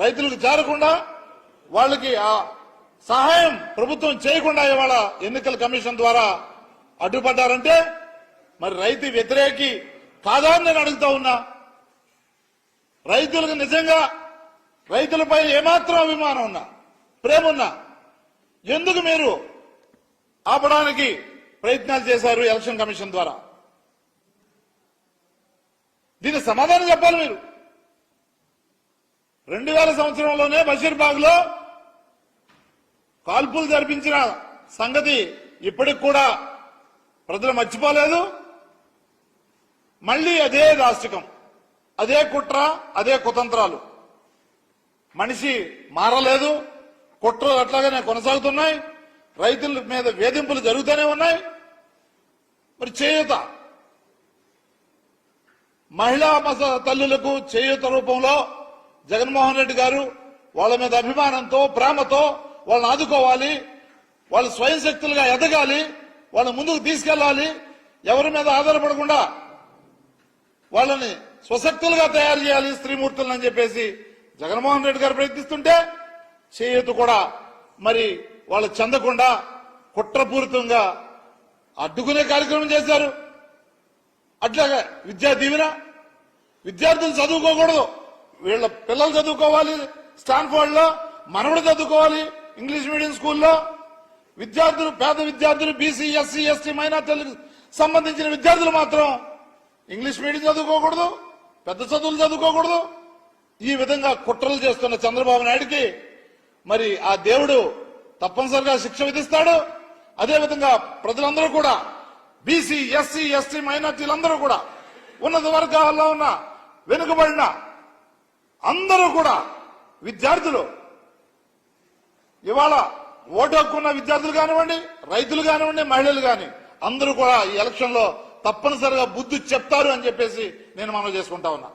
రైతులకు చేరకుండా వాళ్ళకి ఆ సహాయం ప్రభుత్వం చేయకుండా ఇవాళ ఎన్నికల కమిషన్ ద్వారా అడ్డుపడ్డారంటే మరి రైతు వ్యతిరేకి కాదా అని నేను అడుగుతా ఉన్నా. రైతులకు నిజంగా రైతులపై ఏమాత్రం అభిమానం ఉన్నా, ప్రేమ ఉన్నా ఎందుకు మీరు ఆపడానికి ప్రయత్నాలు చేశారు ఎలక్షన్ కమిషన్ ద్వారా? దీనికి సమాధానం చెప్పాలి మీరు. 2000 సంవత్సరంలోనే బషీర్బాగ్ లో కాల్పులు జరిపించిన సంగతి ఇప్పటికి కూడా ప్రజలు మర్చిపోలేదు. మళ్లీ అదే దాష్టికం, అదే కుట్ర, అదే కుతంత్రాలు. మనిషి మారలేదు, కుట్రలు అట్లాగానే కొనసాగుతున్నాయి, రైతుల మీద వేధింపులు జరుగుతూనే ఉన్నాయి. మరి చేయూత, మహిళా తల్లులకు చేయూత రూపంలో జగన్మోహన్ రెడ్డి గారు వాళ్ళ మీద అభిమానంతో, ప్రేమతో వాళ్ళని ఆదుకోవాలి, వాళ్ళు స్వయం శక్తులుగా ఎదగాలి, వాళ్ళని ముందుకు తీసుకెళ్లాలి, ఎవరి మీద ఆధారపడకుండా వాళ్ళని స్వశక్తులుగా తయారు చేయాలి స్త్రీమూర్తులను అని చెప్పేసి జగన్మోహన్ రెడ్డి గారు ప్రయత్నిస్తుంటే చేయూత కూడా మరి వాళ్ళు చెందకుండా కుట్రపూరితంగా అడ్డుకునే కార్యక్రమం చేశారు. అట్లాగే విద్యా దీవెన, విద్యార్థులు చదువుకోకూడదు, వీళ్ళ పిల్లలు చదువుకోవాలి స్టాన్ఫోర్డ్ లో, మనవడు చదువుకోవాలి ఇంగ్లీష్ మీడియం స్కూల్లో. విద్యార్థులు, పేద విద్యార్థులు, బీసీ, ఎస్సీ, ఎస్టీ, మైనార్టీలకు సంబంధించిన విద్యార్థులు మాత్రం ఇంగ్లీష్ మీడియం చదువుకోకూడదు, పెద్ద చదువులు చదువుకోకూడదు. ఈ విధంగా కుట్రలు చేస్తున్న చంద్రబాబు నాయుడికి మరి ఆ దేవుడు తప్పనిసరిగా శిక్ష విధిస్తాడు. అదేవిధంగా ప్రజలందరూ కూడా, బీసీ, ఎస్సీ, ఎస్టీ, మైనార్టీలందరూ కూడా, ఉన్నత వర్గాల్లో ఉన్న వెనుకబడిన అందరూ కూడా విద్యార్థులు, ఇవాళ ఓటు హక్కున్న విద్యార్థులు కానివ్వండి, రైతులు కానివ్వండి, మహిళలు కాని అందరూ కూడా ఈ ఎలక్షన్ లో తప్పనిసరిగా బుద్ధి చెప్తారు అని చెప్పేసి నేను మనవి చేసుకుంటా ఉన్నా.